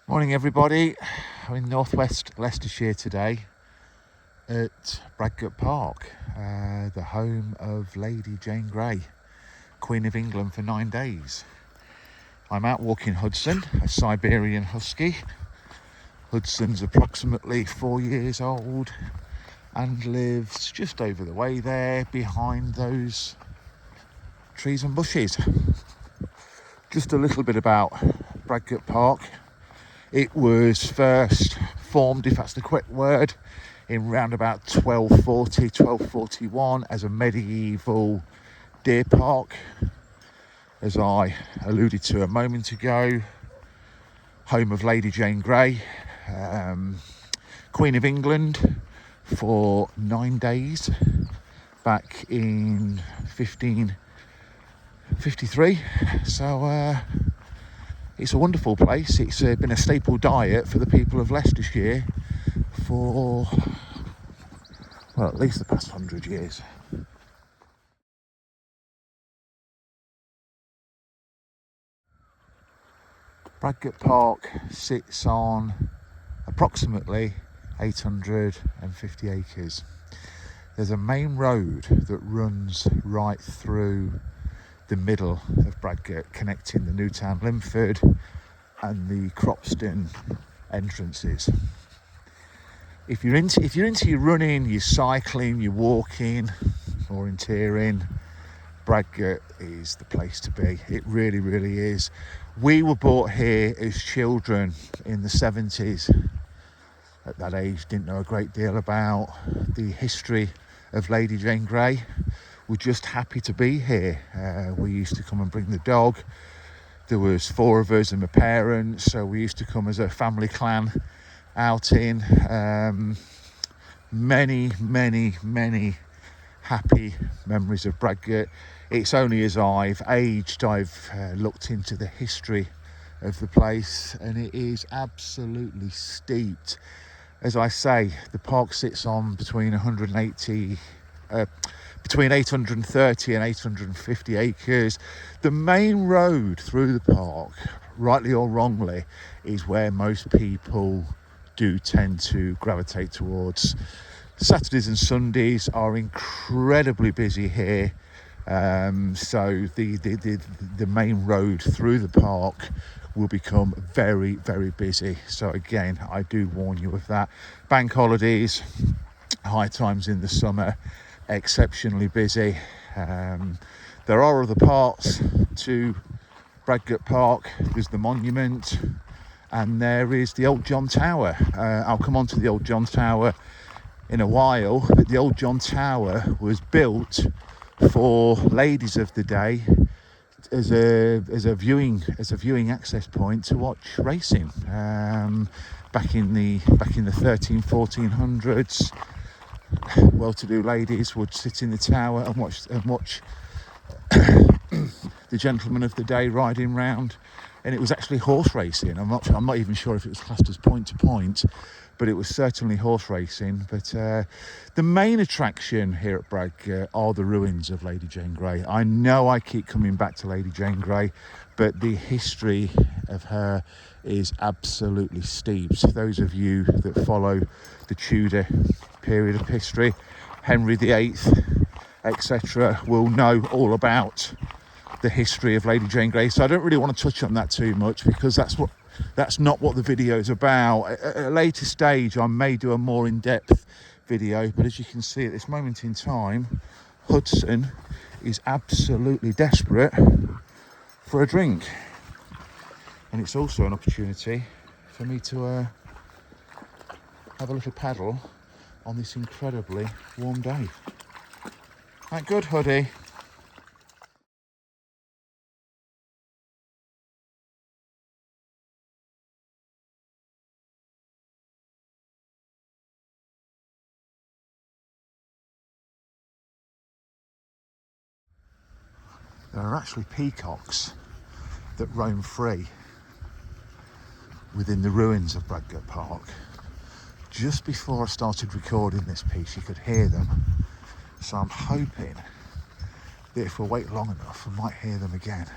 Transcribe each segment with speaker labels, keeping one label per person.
Speaker 1: Morning everybody, I'm in northwest Leicestershire today at Bradgate Park, the home of Lady Jane Grey, Queen of England for 9 days. I'm out walking Hudson, a Siberian Husky. Hudson's approximately 4 years old and lives just over the way there behind those trees and bushes. Just a little bit about Bradgate Park. It was first formed, if that's the correct word, in round about 1240, 1241 as a medieval deer park. As I alluded to a moment ago, home of Lady Jane Grey, Queen of England for 9 days back in 1553. So it's a wonderful place. It's been a staple diet for the people of Leicestershire for, well, at least the past 100 years. Bradgate Park sits on approximately 850 acres. There's a main road that runs right through the middle of Bradgate, connecting the Newtown Linford and the Cropston entrances. If you're into your running, your cycling, your walking, orienteering, Bradgate is the place to be. It really, really is. We were brought here as children in the 70s. At that age, didn't know a great deal about the history of Lady Jane Grey. We're just happy to be here. We used to come and bring the dog. There was 4 of us and my parents, so we used to come as a family clan outing. Many happy memories of Bradgate. It's only as I've aged I've looked into the history of the place, and it is absolutely steeped. As I say, the park sits on between 830 and 850 acres. The main road through the park, rightly or wrongly, is where most people do tend to gravitate towards. Saturdays and Sundays are incredibly busy here, so the main road through the park will become very, very busy. So again, I do warn you of that. Bank holidays, high times in the summer, exceptionally busy. There are other parts to Bradgate Park. There's the monument, and there is the Old John Tower. I'll come on to the Old John Tower in a while, but the Old John Tower was built for ladies of the day as a viewing access point to watch racing. Back in the 1400s, well-to-do ladies would sit in the tower and watch the gentlemen of the day riding round, and it was actually horse racing. I'm not even sure if it was classed as point to point, but it was certainly horse racing. But the main attraction here at Bradgate are the ruins of Lady Jane Grey. I know I keep coming back to Lady Jane Grey, but the history of her is absolutely steeped. Those of you that follow the Tudor period of history, Henry VIII, etc., will know all about the history of Lady Jane Grey. So I don't really want to touch on that too much, because that's not what the video is about. At a later stage, I may do a more in-depth video, but as you can see at this moment in time, Hudson is absolutely desperate for a drink, and it's also an opportunity for me to have a little paddle on this incredibly warm day. That good, Hoodie? There are actually peacocks that roam free within the ruins of Bradgate Park. Just before I started recording this piece, you could hear them. So I'm hoping that if we wait long enough, we might hear them again.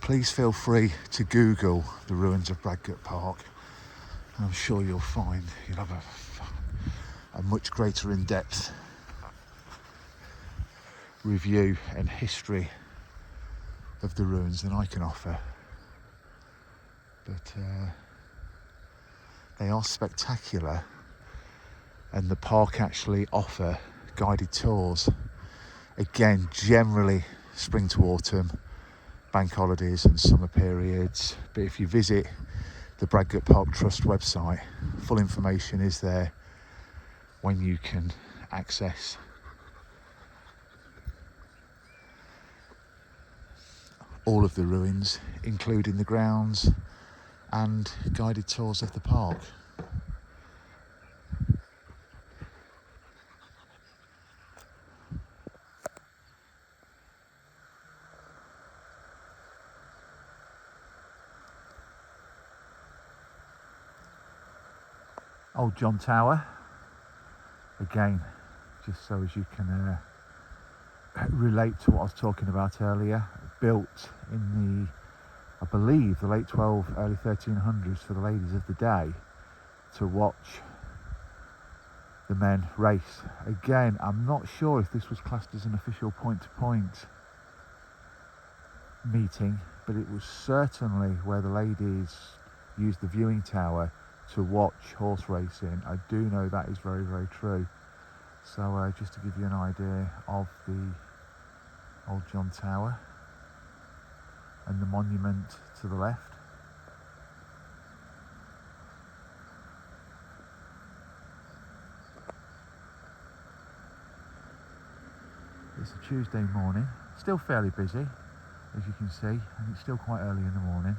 Speaker 1: please feel free to Google the ruins of Bradgate Park. I'm sure you'll find you'll have a much greater in-depth review and history of the ruins than I can offer. But they are spectacular, and the park actually offer guided tours. Again, generally spring to autumn, bank holidays and summer periods. But if you visit the Bradgate Park Trust website, full information is there when you can access all of the ruins, including the grounds and guided tours of the park. Old John Tower, again, just so as you can relate to what I was talking about earlier, built in I believe the late 12th, early 1300s for the ladies of the day to watch the men race. Again, I'm not sure if this was classed as an official point-to-point meeting, but it was certainly where the ladies used the viewing tower to watch horse racing. I do know that is very, very true. So just to give you an idea of the Old John Tower and the monument to the left. It's a Tuesday morning, still fairly busy as you can see, and it's still quite early in the morning.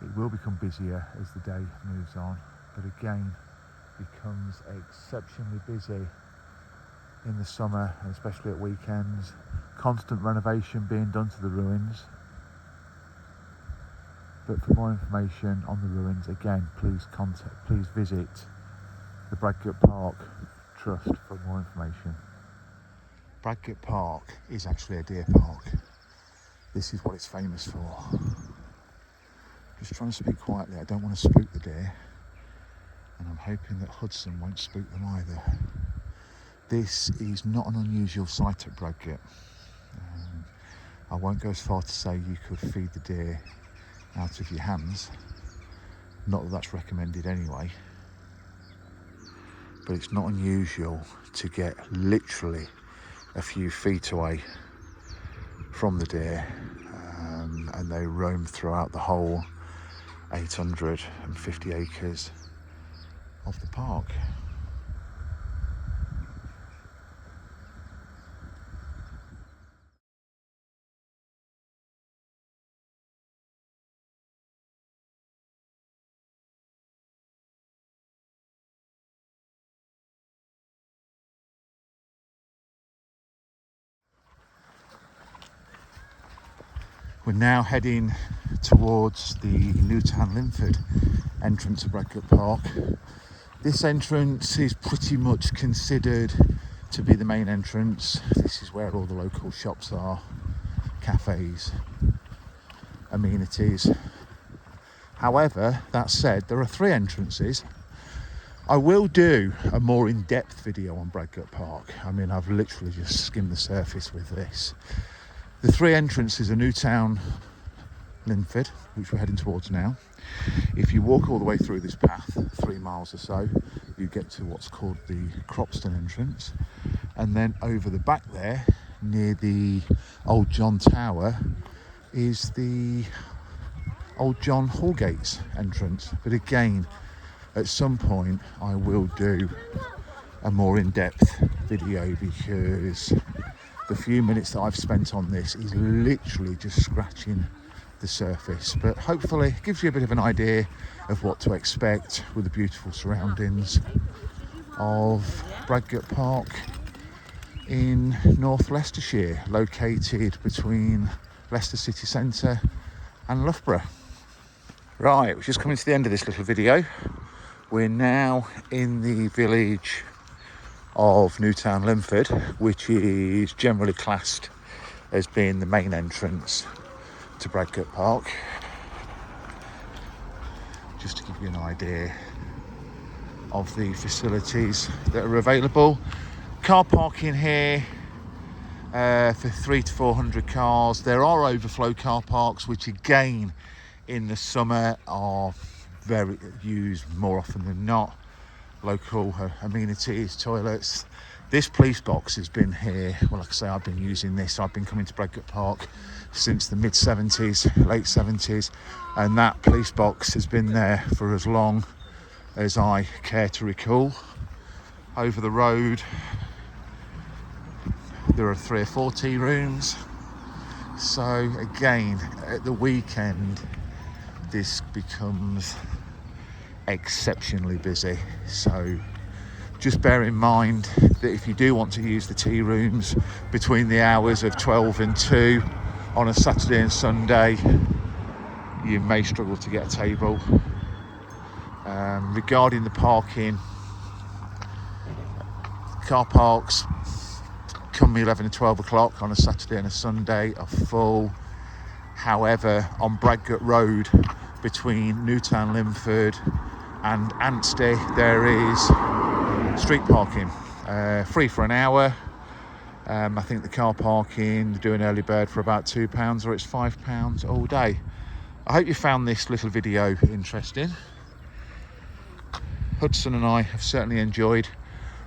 Speaker 1: It will become busier as the day moves on, but again becomes exceptionally busy in the summer, and especially at weekends. Constant renovation being done to the ruins. But for more information on the ruins, again, please visit the Bradgate Park Trust for more information. Bradgate Park is actually a deer park. This is what it's famous for. Just trying to speak quietly, I don't want to spook the deer, and I'm hoping that Hudson won't spook them either. This is not an unusual sight at Bradgate. I won't go as far to say you could feed the deer out of your hands, not that that's recommended anyway, but it's not unusual to get literally a few feet away from the deer, and they roam throughout the whole 850 acres of the park. We're now heading towards the Newtown Linford entrance of Bradgate Park. This entrance is pretty much considered to be the main entrance. This is where all the local shops are, cafes, amenities. However, that said, there are 3 entrances. I will do a more in-depth video on Bradgate Park. I mean, I've literally just skimmed the surface with this. The 3 entrances are Newtown Linford, which we're heading towards now. If you walk all the way through this path, 3 miles or so, you get to what's called the Cropston entrance. And then over the back there, near the Old John Tower, is the Old John Hallgates entrance. But again, at some point, I will do a more in-depth video, because the few minutes that I've spent on this is literally just scratching the surface, but hopefully it gives you a bit of an idea of what to expect with the beautiful surroundings of Bradgate Park in North Leicestershire, located between Leicester city centre and Loughborough. Right, we're just coming to the end of this little video. We're now in the village of Newtown Linford, which is generally classed as being the main entrance to Bradgate Park, just to give you an idea of the facilities that are available. Car parking here for 300 to 400 cars. There are overflow car parks, which again in the summer are very used more often than not. Local amenities, toilets. This police box has been here, well, like I say, I've been using this. I've been coming to Bradgate Park since the mid-70s, late 70s, and that police box has been there for as long as I care to recall. Over the road there are 3 or 4 tea rooms. So again, at the weekend this becomes exceptionally busy. So just bear in mind that if you do want to use the tea rooms between the hours of 12 and 2 on a Saturday and Sunday, you may struggle to get a table. Regarding the parking, car parks come 11 and 12 o'clock on a Saturday and a Sunday are full. However, on Bradgate Road between Newtown Linford and Anstey, there is street parking, free for an hour. I think the car parking, they do an early bird for about £2 or it's £5 all day. I hope you found this little video interesting. Hudson and I have certainly enjoyed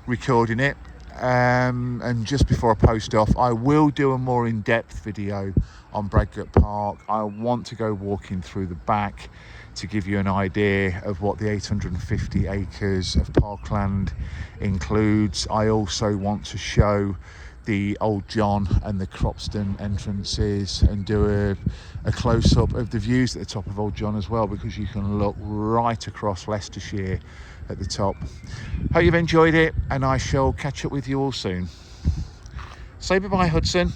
Speaker 1: recording it. And just before I post off, I will do a more in-depth video on Bradgate Park. I want to go walking through the back to give you an idea of what the 850 acres of parkland includes. I also want to show the Old John and the Cropston entrances and do a close-up of the views at the top of Old John as well, because you can look right across Leicestershire at the top. Hope you've enjoyed it, and I shall catch up with you all soon. Say bye-bye, Hudson.